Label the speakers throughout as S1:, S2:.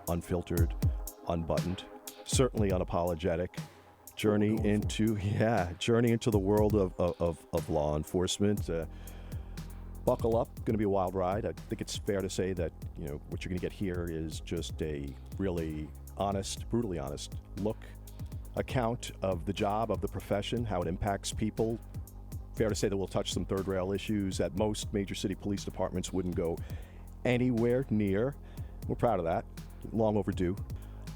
S1: unfiltered, unbuttoned, certainly unapologetic journey into the world of law enforcement. Buckle up, going to be a wild ride. I think it's fair to say that, what you're going to get here is just a really honest, brutally honest account of the job, of the profession, how it impacts people. Fair to say that we'll touch some third rail issues that most major city police departments wouldn't go anywhere near. We're proud of that. Long overdue.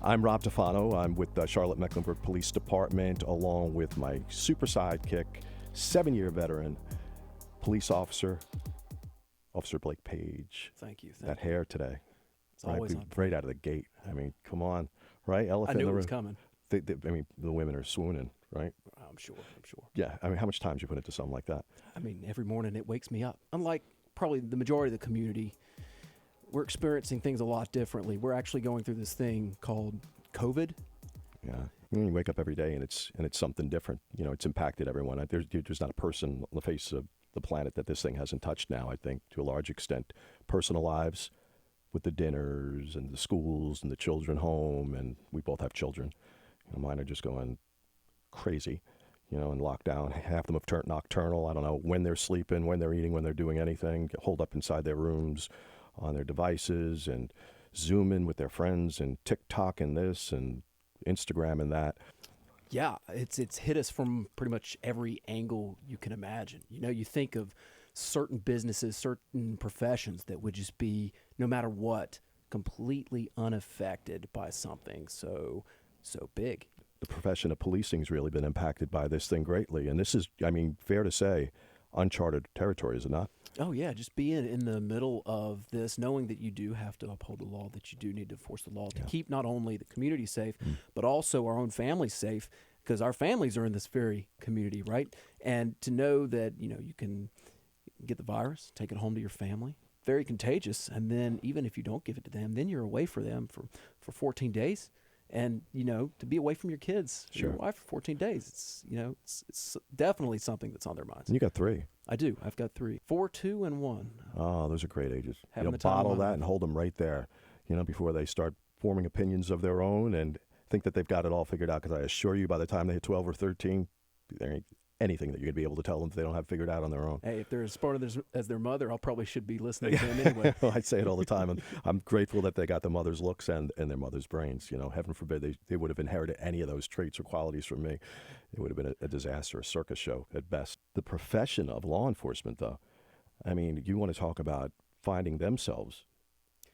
S1: I'm Rob Tefano. I'm with the Charlotte-Mecklenburg Police Department, along with my super sidekick, 7-year veteran, police officer, Officer Blake Paige.
S2: Thank you.
S1: That hair today.
S2: It's always on.
S1: Right out of the gate. I mean, come on. Right? Elephant
S2: I knew
S1: in the
S2: it
S1: room.
S2: was coming.
S1: The women are swooning, right?
S2: I'm sure.
S1: Yeah. I mean, how much time do you put into something like that?
S2: I mean, every morning it wakes me up. Unlike probably the majority of the community, we're experiencing things a lot differently. We're actually going through this thing called COVID.
S1: Yeah. You wake up every day and it's something different. It's impacted everyone. There's not a person on the face of the planet that this thing hasn't touched now, I think, to a large extent. Personal lives with the dinners and the schools and the children home, and we both have children. Mine are just going crazy, in lockdown. Half of them have turned nocturnal. I don't know when they're sleeping, when they're eating, when they're doing anything, holed up inside their rooms on their devices and Zooming with their friends and TikTok and this and Instagram and that.
S2: Yeah, it's hit us from pretty much every angle you can imagine. You think of certain businesses, certain professions that would just be, no matter what, completely unaffected by something so big.
S1: The profession of policing has really been impacted by this thing greatly. And this is, fair to say, uncharted territory, is it not?
S2: Oh, yeah, just being in the middle of this, knowing that you do have to uphold the law, that you do need to enforce the law to keep not only the community safe, but also our own families safe, because our families are in this very community, right? And to know that, you can get the virus, take it home to your family, very contagious, and then even if you don't give it to them, then you're away for them for 14 days. And, to be away from your kids, your wife for 14 days, it's definitely something that's on their minds.
S1: And you got 3.
S2: I do. I've got 3, 4, 2, and 1.
S1: Oh, those are great ages.
S2: Bottle
S1: that and hold them right there, before they start forming opinions of their own and think that they've got it all figured out. Because I assure you, by the time they hit 12 or 13, there ain't anything that you're going to be able to tell them that they don't have figured out on their own.
S2: Hey, if they're as smart as their mother, I probably should be listening to them anyway.
S1: I say it all the time, and I'm grateful that they got the mother's looks and their mother's brains. Heaven forbid they would have inherited any of those traits or qualities from me. It would have been a disaster, a circus show at best. The profession of law enforcement, though, you want to talk about finding themselves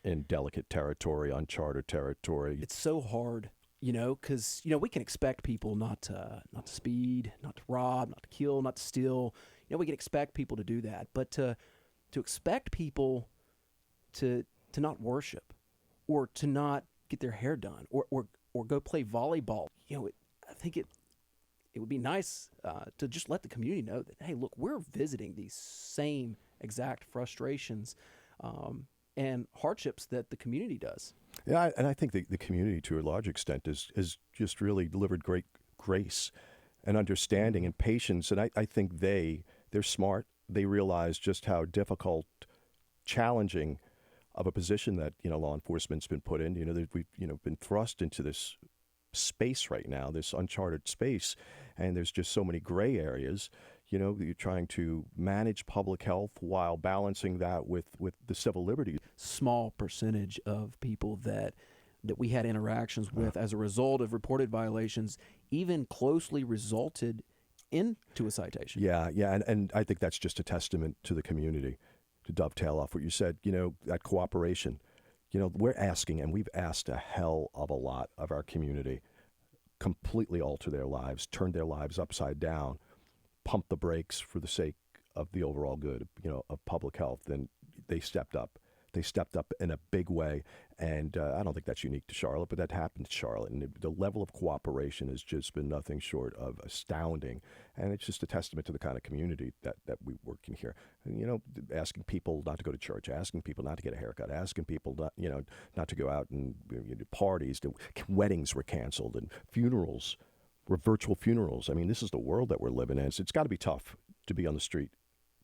S1: in delicate territory, uncharted territory.
S2: It's so hard. Because, we can expect people not to speed, not to rob, not to kill, not to steal. We can expect people to do that. But to expect people to not worship or to not get their hair done or go play volleyball, I think it would be nice to just let the community know that, hey, look, we're visiting these same exact frustrations and hardships that the community does.
S1: Yeah, and I think the community, to a large extent, has just really delivered great grace and understanding and patience. And I think they're smart. They realize just how difficult, challenging of a position that law enforcement's been put in. We've been thrust into this space right now, this uncharted space, and there's just so many gray areas. You're trying to manage public health while balancing that with the civil liberties.
S2: Small percentage of people that we had interactions with as a result of reported violations even closely resulted into a citation.
S1: Yeah, and I think that's just a testament to the community. To dovetail off what you said, that cooperation. We're asking, and we've asked a hell of a lot of our community, completely alter their lives, turn their lives upside down, pump the brakes for the sake of the overall good, of public health. And they stepped up. They stepped up in a big way. And I don't think that's unique to Charlotte, but that happened to Charlotte. And the level of cooperation has just been nothing short of astounding. And it's just a testament to the kind of community that we work in here. And, asking people not to go to church, asking people not to get a haircut, asking people not to go out and parties. Weddings were canceled and funerals were virtual funerals. This is the world that we're living in. So it's got to be tough to be on the street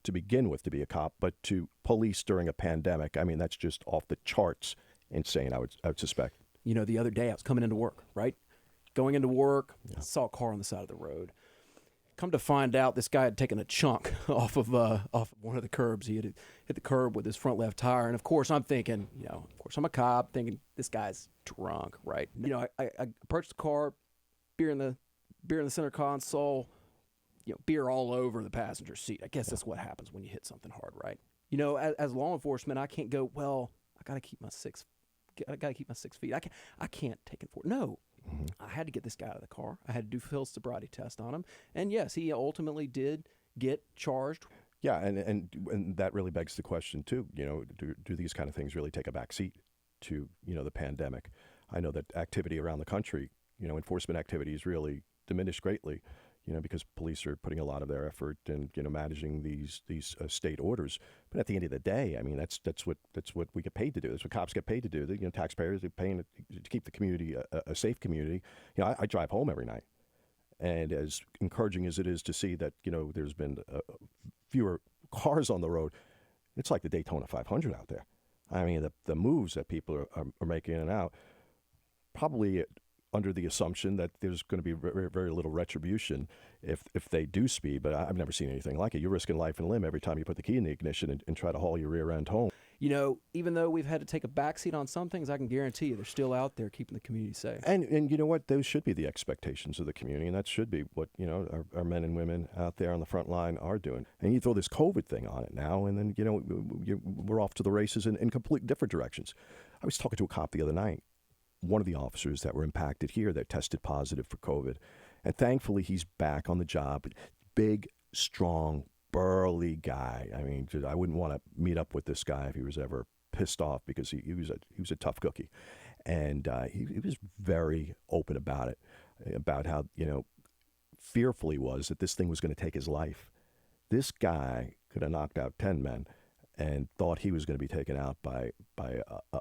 S1: to begin with, to be a cop, but to police during a pandemic, that's just off the charts insane, I would suspect.
S2: the other day I was coming into work, right? Going into work, saw a car on the side of the road. Come to find out, this guy had taken a chunk off of one of the curbs. He had hit the curb with his front left tire. And of course, I'm thinking, of course, I'm a cop, thinking this guy's drunk, right? I approached the car, beer in the center console, beer all over the passenger seat. I guess that's what happens when you hit something hard, right? As law enforcement, I can't go, well, I got to keep my 6 feet. I can't take it forward. No. Mm-hmm. I had to get this guy out of the car. I had to do field sobriety test on him. And yes, he ultimately did get charged.
S1: Yeah, and that really begs the question too, do these kind of things really take a back seat to, the pandemic? I know that activity around the country, enforcement activity is really diminished greatly, because police are putting a lot of their effort in, managing these state orders. But at the end of the day, I mean, that's what we get paid to do. That's what cops get paid to do. Taxpayers are paying to keep the community a safe community. I drive home every night, and as encouraging as it is to see that there's been fewer cars on the road, it's like the Daytona 500 out there. I mean, the moves that people are making in and out, probably under the assumption that there's going to be very, very little retribution if they do speed. But I've never seen anything like it. You're risking life and limb every time you put the key in the ignition and try to haul your rear end home.
S2: Even though we've had to take a backseat on some things, I can guarantee you they're still out there keeping the community safe.
S1: And you know what? Those should be the expectations of the community, and that should be what our men and women out there on the front line are doing. And you throw this COVID thing on it now, and then we're off to the races in completely different directions. I was talking to a cop the other night, one of the officers that were impacted here that tested positive for COVID. And thankfully, he's back on the job. Big, strong, burly guy. I mean, I wouldn't want to meet up with this guy if he was ever pissed off, because he was a tough cookie. And he was very open about it, about how, fearful he was that this thing was going to take his life. This guy could have knocked out 10 men and thought he was going to be taken out by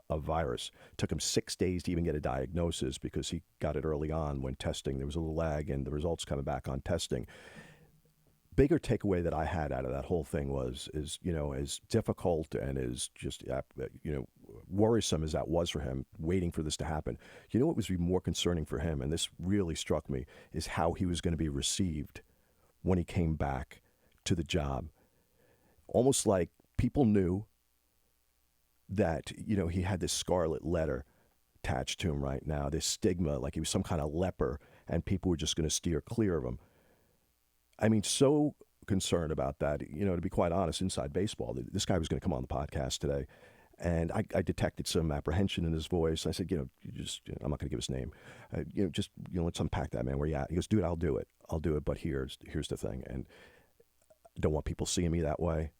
S1: a virus. Took him 6 days to even get a diagnosis, because he got it early on when testing. There was a little lag in the results coming back on testing. Bigger takeaway that I had out of that whole thing is as difficult and as just worrisome as that was for him, waiting for this to happen. What was more concerning for him, and this really struck me, is how he was going to be received when he came back to the job. Almost like people knew that, he had this scarlet letter attached to him right now, this stigma, like he was some kind of leper, and people were just going to steer clear of him. I mean, so concerned about that, to be quite honest, inside baseball, this guy was going to come on the podcast today, and I detected some apprehension in his voice. I said, I'm not going to give his name. Let's unpack that, man. Where you at? He goes, dude, I'll do it, but here's the thing. And I don't want people seeing me that way.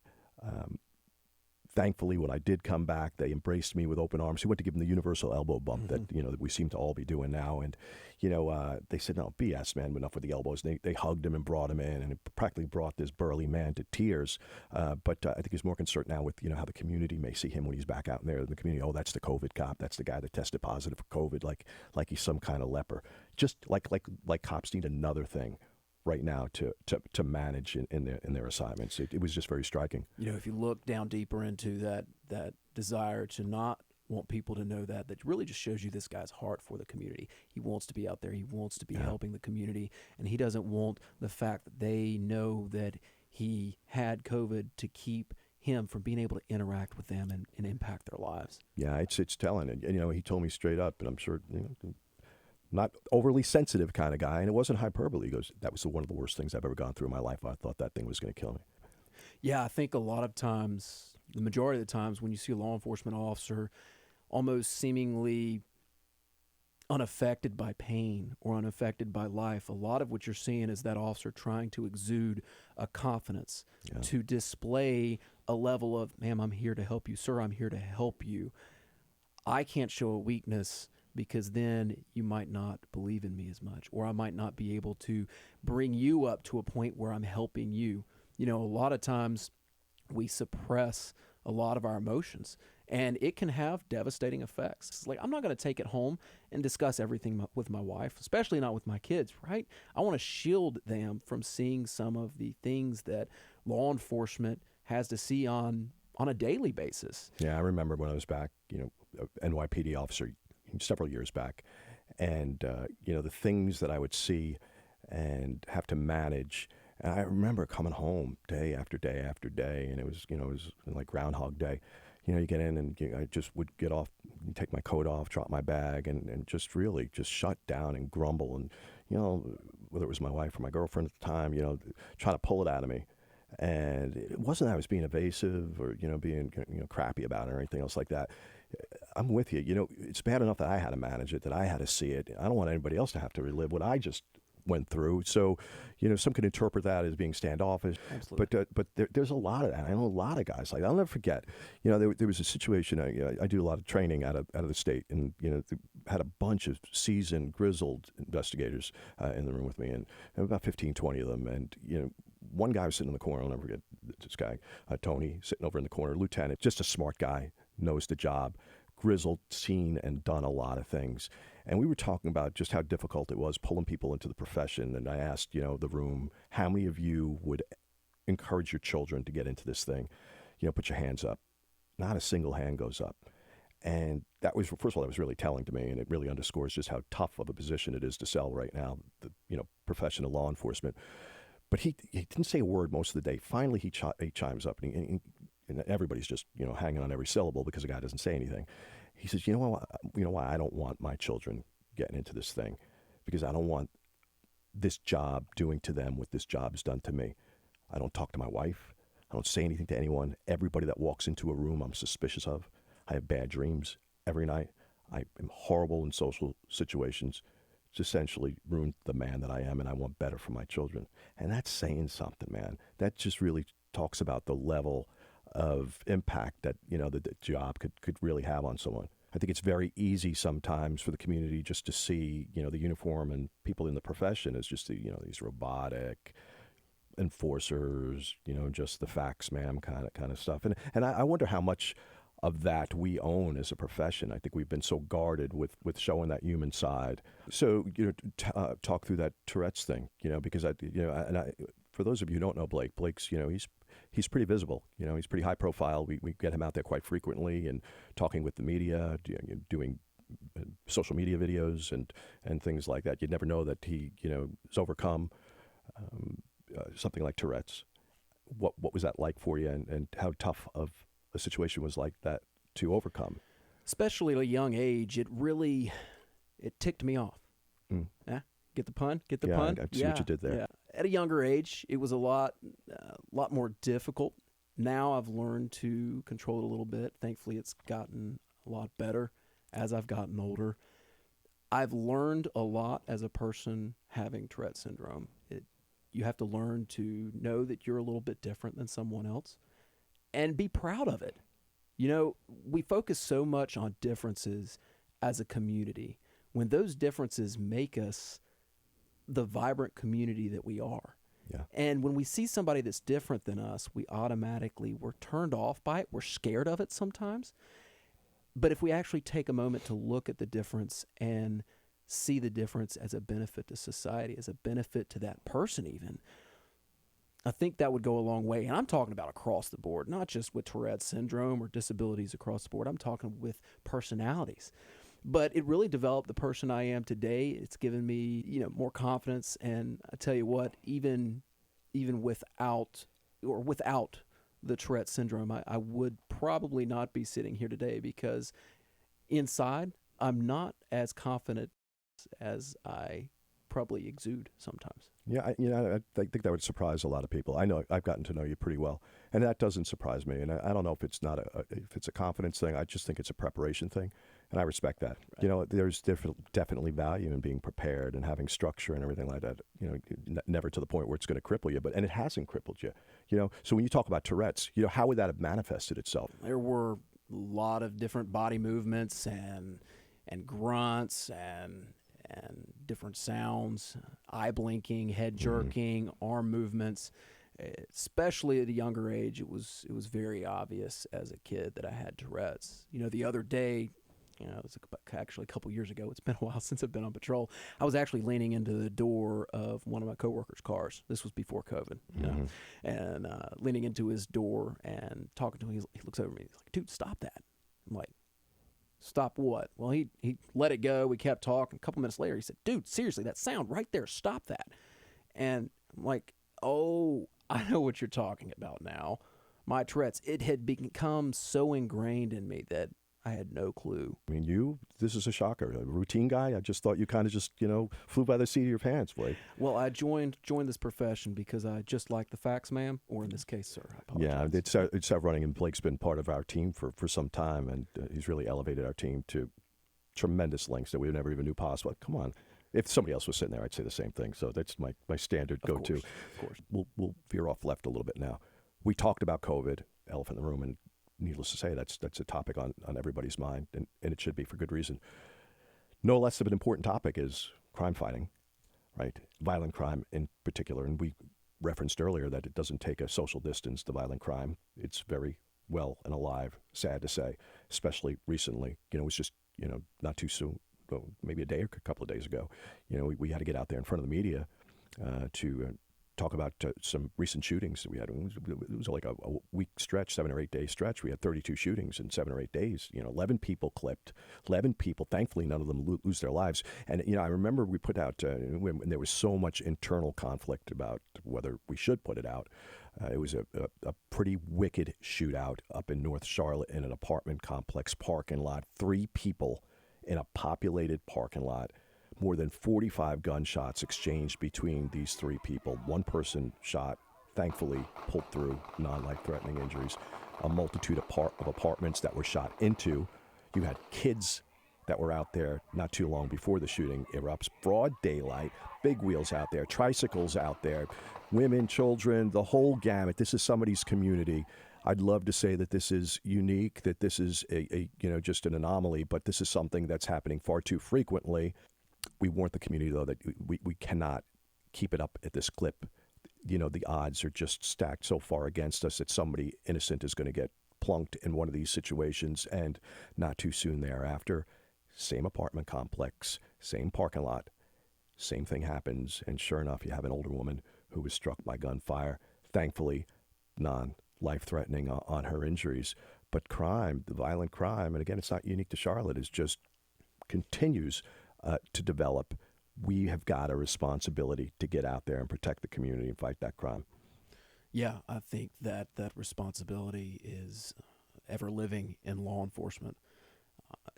S1: Thankfully, when I did come back, they embraced me with open arms. He went to give him the universal elbow bump that that we seem to all be doing now. And they said, "No, BS, man, enough with the elbows." And they hugged him and brought him in, and it practically brought this burly man to tears. But I think he's more concerned now with how the community may see him when he's back out in there in the community. Oh, that's the COVID cop. That's the guy that tested positive for COVID, like he's some kind of leper. Just like cops need another thing right now to manage in their assignments. It was just very striking.
S2: If you look down deeper into that desire to not want people to know that really just shows you this guy's heart for the community. He wants to be out there. He wants to be helping the community, and he doesn't want the fact that they know that he had COVID to keep him from being able to interact with them and impact their lives.
S1: Yeah, it's telling. And he told me straight up, and I'm sure not overly sensitive kind of guy, and it wasn't hyperbole. He goes, that was one of the worst things I've ever gone through in my life. I thought that thing was going to kill me.
S2: Yeah, I think a lot of times, the majority of the times, when you see a law enforcement officer almost seemingly unaffected by pain or unaffected by life, a lot of what you're seeing is that officer trying to exude a confidence, to display a level of, ma'am, I'm here to help you. Sir, I'm here to help you. I can't show a weakness, because then you might not believe in me as much, or I might not be able to bring you up to a point where I'm helping you. A lot of times we suppress a lot of our emotions, and it can have devastating effects. It's like, I'm not going to take it home and discuss everything with my wife, especially not with my kids, right? I want to shield them from seeing some of the things that law enforcement has to see on a daily basis.
S1: Yeah, I remember when I was back, NYPD officer, several years back. And, the things that I would see and have to manage. And I remember coming home day after day after day, and it was like Groundhog Day. You get in and I just would get off, take my coat off, drop my bag, and just really just shut down and grumble. And, whether it was my wife or my girlfriend at the time, trying to pull it out of me. And it wasn't that I was being evasive or, being, crappy about it or anything else like that. I'm with you. It's bad enough that I had to manage it, that I had to see it. I don't want anybody else to have to relive what I just went through. So, some could interpret that as being standoffish.
S2: Absolutely.
S1: But there's a lot of that. I know a lot of guys like that. I'll never forget. There was a situation. I do a lot of training out of the state, and had a bunch of seasoned, grizzled investigators in the room with me, and about 15, 20 of them. And one guy was sitting in the corner. I'll never forget this guy, Tony, sitting over in the corner. Lieutenant, just a smart guy, knows the job, grizzled, seen and done a lot of things. And we were talking about just how difficult it was pulling people into the profession. And I asked, the room, how many of you would encourage your children to get into this thing? Put your hands up. Not a single hand goes up. And that was, first of all, that was really telling to me, and it really underscores just how tough of a position it is to sell right now, the profession of law enforcement. But he didn't say a word most of the day. Finally, he chimes up, and everybody's just hanging on every syllable because the guy doesn't say anything. He says, you know why I don't want my children getting into this thing? Because I don't want this job doing to them what this job has done to me. I don't talk to my wife. I don't say anything to anyone. Everybody that walks into a room, I'm suspicious of. I have bad dreams every night. I am horrible in social situations. It's essentially ruined the man that I am, and I want better for my children. And that's saying something, man. That just really talks about the level of impact that the job could really have on someone. I think it's very easy sometimes for the community just to see the uniform and people in the profession as just these robotic enforcers, just the facts, ma'am, kind of stuff. And I wonder how much of that we own as a profession. I think we've been so guarded with showing that human side. So talk through that Tourette's thing, because for those of you who don't know Blake's he's pretty visible. He's pretty high profile. We get him out there quite frequently and talking with the media, doing social media videos and things like that. You'd never know that he has overcome something like Tourette's. What was that like for you, and how tough of a situation was like that to overcome?
S2: Especially at a young age, it ticked me off. Yeah, get the pun? Get the pun?
S1: I see what you did there.
S2: Yeah. At a younger age, it was a lot more difficult. Now I've learned to control it a little bit. Thankfully, it's gotten a lot better as I've gotten older. I've learned a lot as a person having Tourette syndrome. You have to learn to know that you're a little bit different than someone else and be proud of it. We focus so much on differences as a community when those differences make us the vibrant community that we are.
S1: Yeah.
S2: And when we see somebody that's different than us, we're turned off by it. We're scared of it sometimes. But if we actually take a moment to look at the difference and see the difference as a benefit to society, as a benefit to that person even, I think that would go a long way. And I'm talking about across the board, not just with Tourette syndrome or disabilities across the board. I'm talking with personalities. But it really developed the person I am today. It's given me, more confidence. And I tell you what, even without the Tourette syndrome, I would probably not be sitting here today, because inside I'm not as confident as I probably exude sometimes.
S1: Yeah, I think that would surprise a lot of people. I know I've gotten to know you pretty well, and that doesn't surprise me. And I don't know if it's if it's a confidence thing. I just think it's a preparation thing, and I respect that. Right. There's definitely value in being prepared and having structure and everything like that. Never to the point where it's going to cripple you, and it hasn't crippled you. So when you talk about Tourette's, how would that have manifested itself?
S2: There were a lot of different body movements and grunts and different sounds, eye blinking, head jerking, arm movements. Especially at a younger age, it was very obvious as a kid that I had Tourette's. The other day, it was actually a couple years ago. It's been a while since I've been on patrol. I was actually leaning into the door of one of my coworkers' cars. This was before COVID, and leaning into his door and talking to him. He looks over at me. He's like, "Dude, stop that!" I'm like, Stop what? Well, he let it go. We kept talking. A couple minutes later, he said, dude, seriously, that sound right there, stop that. And I'm like, oh, I know what you're talking about now. My Tourette's, it had become so ingrained in me that I had no clue.
S1: I mean, this is a shocker. A routine guy, I just thought you kind of just, flew by the seat of your pants, Blake.
S2: Well, I joined this profession because I just like the facts, ma'am, or in this case, sir, I apologize.
S1: Yeah, it's running, and Blake's been part of our team for some time, and he's really elevated our team to tremendous lengths that we never even knew possible. Come on. If somebody else was sitting there, I'd say the same thing. So that's my standard go-to.
S2: Of course.
S1: We'll veer off left a little bit now. We talked about COVID, elephant in the room, and needless to say, that's a topic on everybody's mind, and it should be for good reason. No less of an important topic is crime fighting, right? Violent crime in particular. And we referenced earlier that it doesn't take a social distance to violent crime. It's very well and alive, sad to say, especially recently. It was just, not too soon, maybe a day or a couple of days ago. We had to get out there in front of the media to talk about some recent shootings that we had. It was like a week stretch, 7 or 8 day stretch. We had 32 shootings in 7 or 8 days. 11 people clipped, 11 people. Thankfully, none of them lose their lives. And I remember we put out when there was so much internal conflict about whether we should put it out. It was a pretty wicked shootout up in North Charlotte in an apartment complex parking lot. 3 people in a populated parking lot. More than 45 gunshots exchanged between these 3 people. One person shot, thankfully pulled through, non-life-threatening injuries. A multitude of apartments that were shot into. You had kids that were out there not too long before the shooting erupts. Broad daylight, big wheels out there, tricycles out there, women, children, the whole gamut. This is somebody's community. I'd love to say that this is unique, that this is a just an anomaly, but this is something that's happening far too frequently. We warned the community, though, that we cannot keep it up at this clip. The odds are just stacked so far against us that somebody innocent is going to get plunked in one of these situations, and not too soon thereafter, same apartment complex, same parking lot, same thing happens, and sure enough, you have an older woman who was struck by gunfire, thankfully non-life-threatening on her injuries. But crime, the violent crime, and again, it's not unique to Charlotte, is just continues to develop. We have got a responsibility to get out there and protect the community and fight that crime.
S2: Yeah, I think that responsibility is ever living in law enforcement.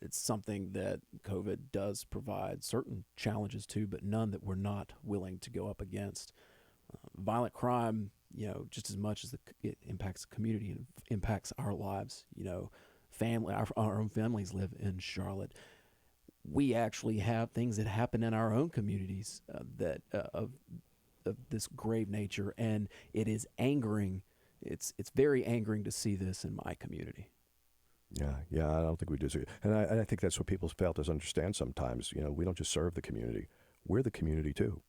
S2: It's something that COVID does provide certain challenges to, but none that we're not willing to go up against. Violent crime, just as much as it impacts the community and impacts our lives. Family, our own families live in Charlotte. We actually have things that happen in our own communities that of this grave nature, and it is angering. It's very angering to see this in my community.
S1: Yeah, I don't think we disagree, and I think that's what people fail to understand sometimes. We don't just serve the community; we're the community too.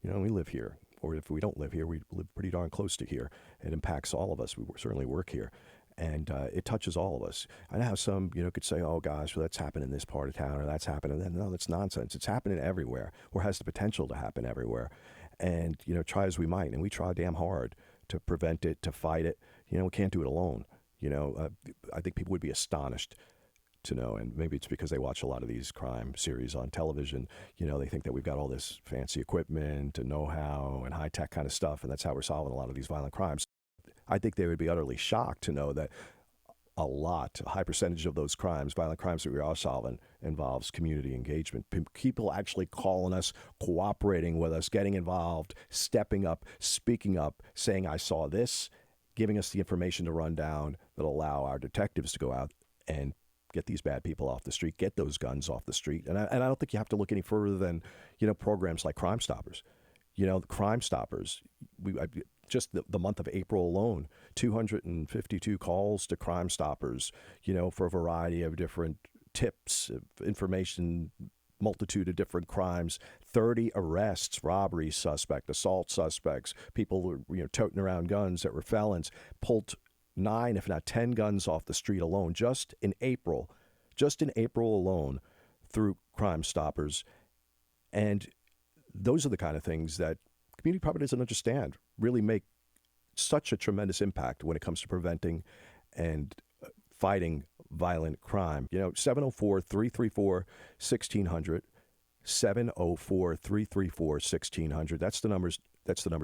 S1: We live here, or if we don't live here, we live pretty darn close to here. It impacts all of us. We certainly work here. And it touches all of us. I know how some, could say, oh, gosh, well, that's happened in this part of town, or that's happening. No, that's nonsense. It's happening everywhere, or has the potential to happen everywhere. And, try as we might, and we try damn hard to prevent it, to fight it. We can't do it alone. I think people would be astonished to know, and maybe it's because they watch a lot of these crime series on television. They think that we've got all this fancy equipment and know-how and high-tech kind of stuff, and that's how we're solving a lot of these violent crimes. I think they would be utterly shocked to know that a high percentage of those crimes, violent crimes that we are solving, involves community engagement. People actually calling us, cooperating with us, getting involved, stepping up, speaking up, saying, I saw this, giving us the information to run down that'll allow our detectives to go out and get these bad people off the street, get those guns off the street. And I don't think you have to look any further than, programs like Crime Stoppers. The Crime Stoppers, just the month of April alone, 252 calls to Crime Stoppers, for a variety of different tips, information, multitude of different crimes, 30 arrests, robbery suspect, assault suspects, people toting around guns that were felons, pulled 9, if not 10 guns off the street alone, just in April alone, through Crime Stoppers. And those are the kind of things that the community probably doesn't understand, really make such a tremendous impact when it comes to preventing and fighting violent crime. 704-334-1600, 704-334-1600. That's the number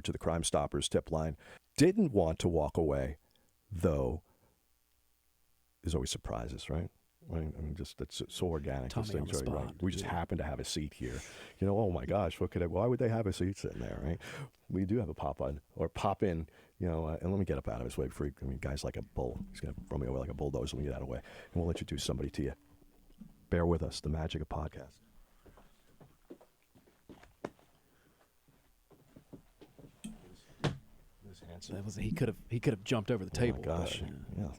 S1: to the Crime Stoppers tip line. Didn't want to walk away, though. There's always surprises, right? Right? I mean, just that's so organic.
S2: Tommy
S1: This
S2: on
S1: thing's
S2: the
S1: right.
S2: spot.
S1: We just happen to have a seat here. Oh my gosh, why would they have a seat sitting there, right? We do have a pop in, and let me get up out of his way before guy's like a bull. He's going to run me over like a bulldozer. Let me get out of the way. And we'll introduce somebody to you. Bear with us, the magic of podcast.
S2: He could have jumped over the table.
S1: Oh my gosh,
S2: but,
S1: yeah.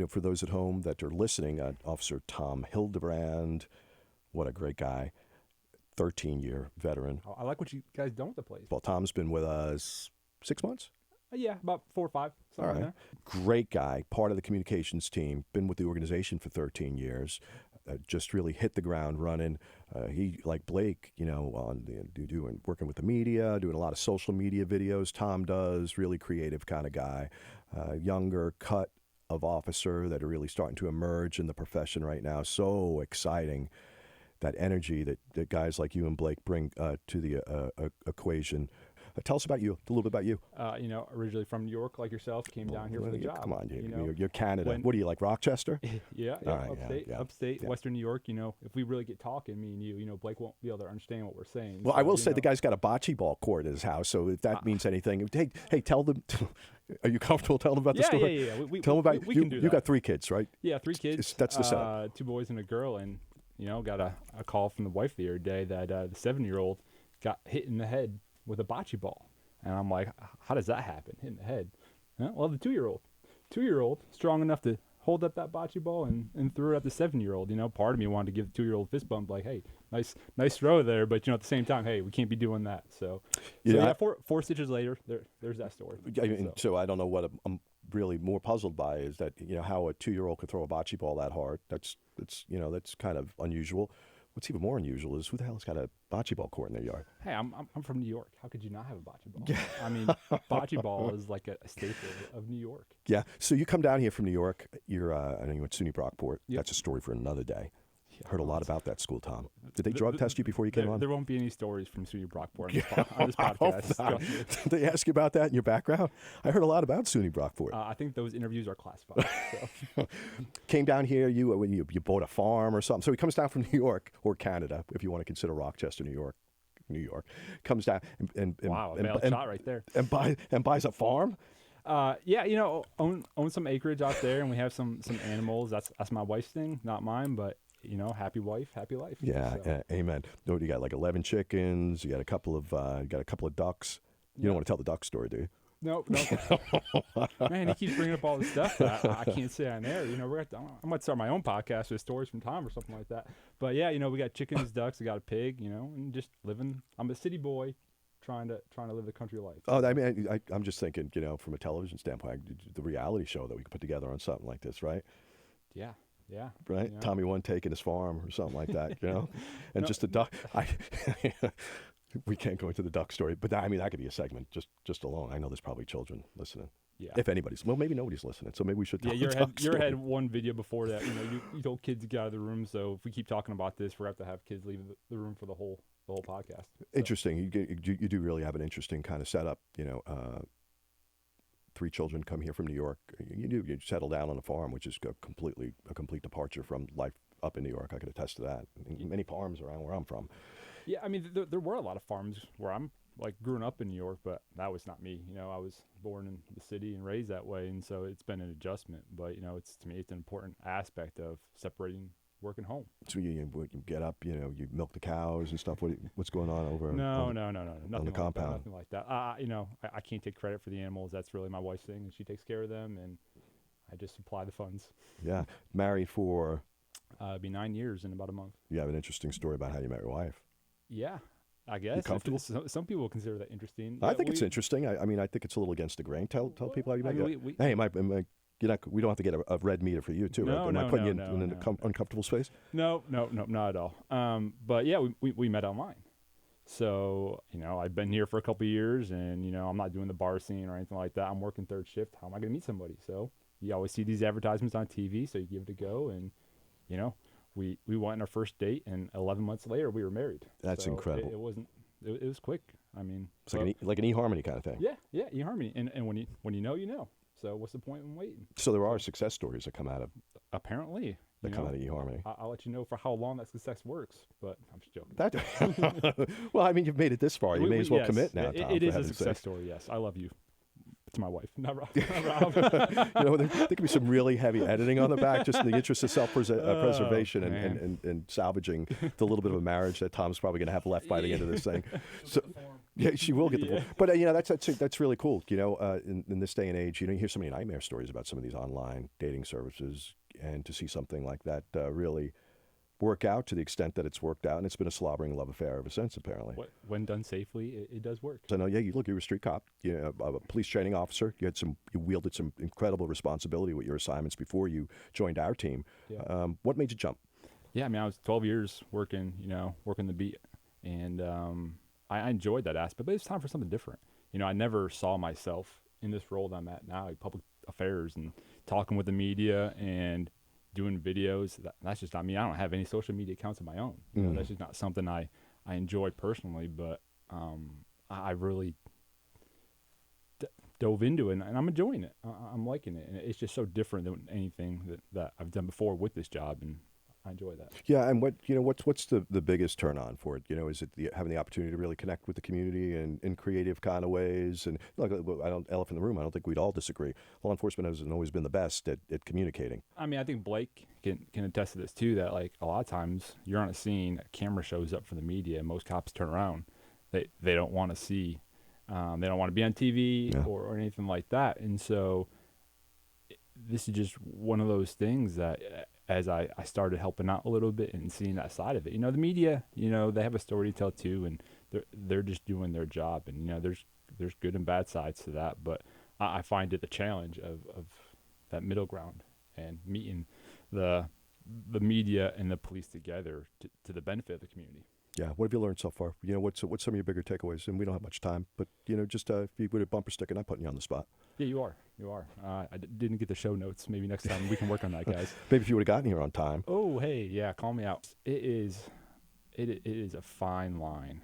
S1: For those at home that are listening, Officer Tom Hildebrand, what a great guy, 13-year veteran.
S3: I like what you guys done with the place.
S1: Well, Tom's been with us 6 months.
S3: Yeah, about 4 or 5.
S1: All right. Great guy, part of the communications team, been with the organization for 13 years, just really hit the ground running. He, like Blake, doing working with the media, doing a lot of social media videos. Tom does, really creative kind of guy, younger cut of officer that are really starting to emerge in the profession right now. So exciting, that energy that guys like you and Blake bring to the equation. Tell us about you, a little bit about you.
S3: Originally from New York, like yourself, came down here for the job.
S1: Come on, you're Canada. What are you, like Rochester?
S3: Yeah,
S1: All right,
S3: upstate,
S1: yeah.
S3: Western New York. If we really get talking, me and you, Blake won't be able to understand what we're saying.
S1: Well,
S3: so,
S1: I will say the guy's got a bocce ball court at his house, so if that means anything, hey, tell them. Are you comfortable telling them about the story?
S3: Yeah.
S1: Tell them about
S3: we
S1: you.
S3: can do that.
S1: You got 3 kids, right?
S3: Yeah, 3 kids.
S1: That's the setup.
S3: 2 boys and a girl, and got a call from the wife the other day that the 7-year-old got hit in the head with a bocce ball. And I'm like, how does that happen? Hit in the head. Well, the 2-year-old, strong enough to hold up that bocce ball and threw it at the 7-year-old. Part of me wanted to give the 2-year-old fist bump, like, hey, nice throw there. But at the same time, hey, we can't be doing that. So 4 stitches later, there's that story.
S1: So I don't know what I'm really more puzzled by is that how a 2-year-old could throw a bocce ball that hard. That's kind of unusual. What's even more unusual is who the hell's got a bocce ball court in their yard?
S3: Hey, I'm from New York. How could you not have a bocce ball? I mean, bocce ball is like a staple of New York.
S1: Yeah. So you come down here from New York. I know you went to SUNY Brockport.
S3: Yep.
S1: That's a story for another day. Heard a lot about that school, Tom. Did they drug test you before you came on?
S3: There won't be any stories from SUNY Brockport on this podcast.
S1: Did they ask you about that in your background? I heard a lot about SUNY Brockport.
S3: I think those interviews are classified. So.
S1: Came down here. You bought a farm or something. So he comes down from New York or Canada, if you want to consider Rochester, New York. Comes down and
S3: wow, a bail shot right there.
S1: And buys a farm.
S3: Own some acreage out there, and we have some animals. That's my wife's thing, not mine, but. Happy wife, happy life.
S1: Yeah,
S3: so.
S1: Amen. No, you got like 11 chickens. You got a couple of ducks. You don't want to tell the duck story, do you?
S3: Nope. Man, he keeps bringing up all this stuff that I can't say on air. I might start my own podcast with stories from Tom or something like that. But yeah, we got chickens, ducks, we got a pig. And just living. I'm a city boy, trying to live the country life.
S1: Oh, I mean, I'm just thinking, from a television standpoint, the reality show that we could put together on something like this, right?
S3: Yeah. Yeah.
S1: Right?
S3: Yeah.
S1: Tommy One taking his farm or something like that, And just a duck. We can't go into the duck story, but that could be a segment just alone. I know there's probably children listening.
S3: Yeah.
S1: If anybody's, maybe nobody's listening, so maybe we should.
S3: You had one video before that. You told kids to get out of the room. So if we keep talking about this, we're going to have kids leave the room for the whole podcast. So.
S1: Interesting. You do really have an interesting kind of setup. 3 children come here from New York. You settle down on a farm, which is a complete departure from life up in New York. I could attest to that. Many farms around where I'm from.
S3: Yeah, there were a lot of farms where I'm growing up in New York, but that was not me. I was born in the city and raised that way, and so it's been an adjustment. But to me, it's an important aspect of separating work and home.
S1: So you get up, you milk the cows and stuff. What's going on over?
S3: No, nothing
S1: on the compound.
S3: Nothing like that. I can't take credit for the animals. That's really my wife's thing, and she takes care of them, and I just supply the funds.
S1: Yeah, married for.
S3: It'll be 9 years in about a month.
S1: You have an interesting story about how you met your wife.
S3: Yeah, I guess.
S1: You comfortable?
S3: Some people consider that interesting.
S1: I think it's interesting. I think it's a little against the grain. Tell people how you met. We don't have to get a red meter for you too.
S3: No,
S1: right? Am I putting you in an uncomfortable space?
S3: No, not at all. But yeah, we met online. So I've been here for a couple of years, and I'm not doing the bar scene or anything like that. I'm working third shift. How am I going to meet somebody? So you always see these advertisements on TV, so you give it a go. And, you know, we went on our first date, and 11 months later, we were married.
S1: That's
S3: So
S1: incredible.
S3: It wasn't, it was quick. I mean,
S1: It's like an eHarmony kind of thing.
S3: yeah, eHarmony. And when you know, you know. So what's the point in waiting?
S1: So there are success stories that come out of
S3: Apparently.
S1: eHarmony.
S3: I'll let you know for how long that success works, but I'm just joking.
S1: That well, I mean, you've made it this far. You may as well
S3: yes,
S1: commit now, Tom.
S3: It
S1: for
S3: is a
S1: heaven's
S3: success
S1: sake.
S3: story, yes. I love you. It's my wife, not Rob.
S1: You know, there could be some really heavy editing on the back, just in the interest of self-preservation
S3: man.
S1: and salvaging the little bit of a marriage that Tom's probably going to have left by the end of this thing. So, yeah, she will get the ball. But you know, that's really cool. You know, in this day and age, you know, you hear so many nightmare stories about some of these online dating services, and to see something like that really work out to the extent that it's worked out, and it's been a slobbering love affair ever since, apparently.
S3: When done safely, it does work.
S1: So, no, yeah, you were a street cop, you know, a police training officer. You wielded some incredible responsibility with your assignments before you joined our team.
S3: Yeah.
S1: What made you jump?
S3: Yeah, I mean, I was 12 years working the beat, and I enjoyed that aspect, but it's time for something different. You know, I never saw myself in this role that I'm at now, like public affairs and talking with the media and doing videos. That's just not me. I don't have any social media accounts of my own. You know, that's just not something I enjoy personally, but I really dove into it, and I'm enjoying it. I'm liking it, and it's just so different than anything that I've done before with this job, and I enjoy that.
S1: Yeah, and what's the biggest turn on for it? You know, is it having the opportunity to really connect with the community and in creative kind of ways? And look, elephant in the room, I don't think we'd all disagree. Law enforcement hasn't always been the best at communicating.
S3: I mean, I think Blake can attest to this too, that like a lot of times you're on a scene, a camera shows up for the media, and most cops turn around. They don't want to see, they don't want to be on TV or anything like that. And so this is just one of those things that as I started helping out a little bit and seeing that side of it, you know, the media, you know, they have a story to tell too, and they're just doing their job. And, you know, there's good and bad sides to that, but I find it a challenge of that middle ground and meeting the media and the police together to the benefit of the community.
S1: Yeah, what have you learned so far? You know, what's some of your bigger takeaways? And we don't have much time, but you know, just if you would have bumper stick, I'm not putting you on the spot.
S3: Yeah, you are. I didn't get the show notes. Maybe next time we can work on that, guys.
S1: Maybe if you would have gotten here on time.
S3: Oh, hey, yeah, call me out. It is a fine line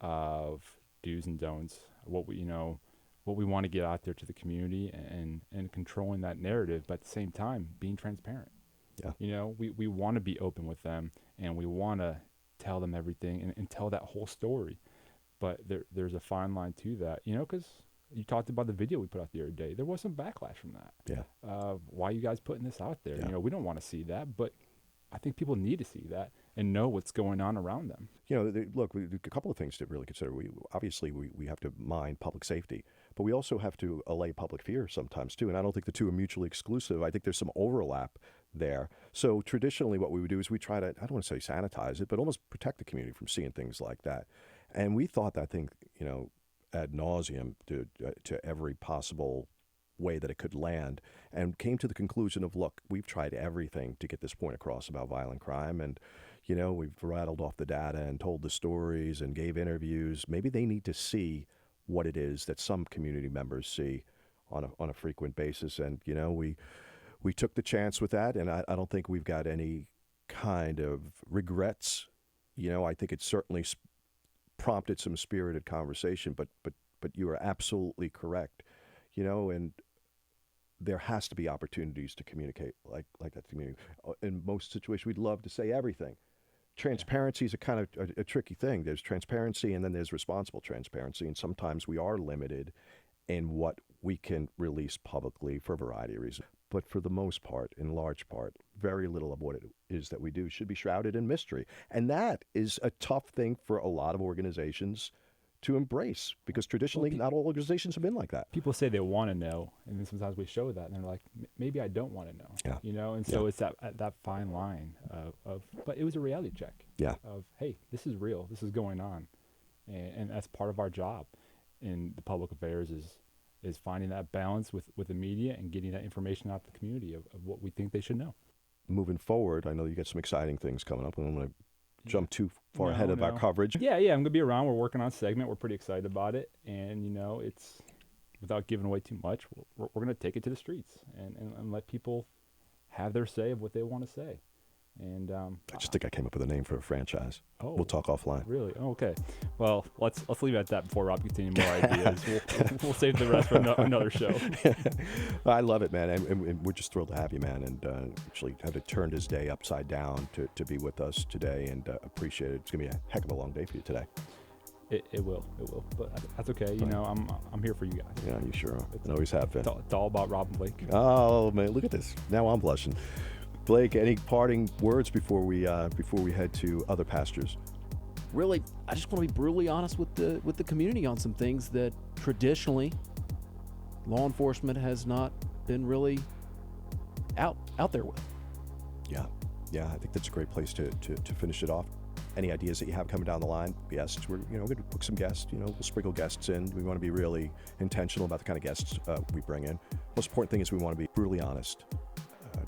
S3: of do's and don'ts. What we want to get out there to the community, and controlling that narrative, but at the same time being transparent.
S1: Yeah.
S3: You know, we want to be open with them, and we want to tell them everything and tell that whole story. But there's a fine line to that, you know, because you talked about the video we put out the other day. There was some backlash from that.
S1: Yeah.
S3: Why are you guys putting this out there?
S1: Yeah.
S3: You know, we don't want to see that, but I think people need to see that and know what's going on around them.
S1: You know, look, a couple of things to really consider. We have to mind public safety, but we also have to allay public fear sometimes too. And I don't think the two are mutually exclusive. I think there's some overlap there. So traditionally what we would do is we try to, I don't want to say sanitize it, but almost protect the community from seeing things like that. And we thought that thing, you know, ad nauseum to every possible way that it could land, and came to the conclusion of, look, we've tried everything to get this point across about violent crime, and you know, we've rattled off the data and told the stories and gave interviews. Maybe they need to see what it is that some community members see on a frequent basis. And you know, we took the chance with that, and I don't think we've got any kind of regrets. You know, I think it certainly prompted some spirited conversation, but you are absolutely correct. You know, and there has to be opportunities to communicate like that to community. In most situations, we'd love to say everything. Transparency is a kind of a tricky thing. There's transparency, and then there's responsible transparency, and sometimes we are limited in what we can release publicly for a variety of reasons. But for the most part, in large part, very little of what it is that we do should be shrouded in mystery. And that is a tough thing for a lot of organizations to embrace, because traditionally not all organizations have been like that.
S3: People say they want to know, and then sometimes we show that, and they're like, maybe I don't want to know.
S1: Yeah.
S3: You know, and so it's that fine line of, but it was a reality check.
S1: Yeah.
S3: Of, hey, this is real, this is going on, and that's part of our job in the public affairs is finding that balance with the media and getting that information out to the community of what we think they should know. Moving
S1: forward, I know you got some exciting things coming up, and I'm going to jump too far ahead of our coverage.
S3: Yeah, I'm gonna be around. We're working on a segment. We're pretty excited about it, and you know, without giving away too much, we're going to take it to the streets and let people have their say of what they want to say. And
S1: I just think I came up with a name for a franchise.
S3: Oh,
S1: we'll talk offline.
S3: Really? Oh, okay. Well, let's leave it at that before Rob gets any more ideas. We'll save the rest for another show.
S1: I love it, man, and we're just thrilled to have you, man, and actually have it turned his day upside down to be with us today, and appreciate it. It's gonna be a heck of a long day for you today.
S3: It will, but that's okay. You know, I'm here for you guys.
S1: Yeah, you sure are. And always have been.
S3: It's all about Rob and Blake.
S1: Oh man, look at this. Now I'm blushing. Blake, any parting words before we head to other pastures?
S2: Really, I just want to be brutally honest with the community on some things that traditionally law enforcement has not been really out there with.
S1: Yeah, I think that's a great place to finish it off. Any ideas that you have coming down the line? Yes, we're going to book some guests. We'll sprinkle guests in. We want to be really intentional about the kind of guests we bring in. Most important thing is we want to be brutally honest,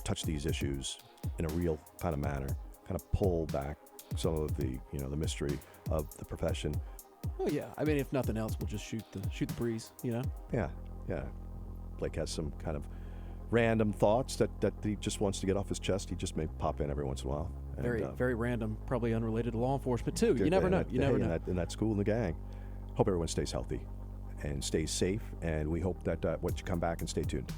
S1: touch these issues in a real kind of manner, kind of pull back some of the the mystery of the profession.
S2: Oh yeah, I mean, if nothing else, we'll just shoot the breeze.
S1: Yeah. Blake has some kind of random thoughts that he just wants to get off his chest. He just may pop in every once in a while. And,
S2: very random, probably unrelated to law enforcement too. You never know. You never know.
S1: And that's cool in the gang. Hope everyone stays healthy and stays safe. And we hope that once you come back, and stay tuned.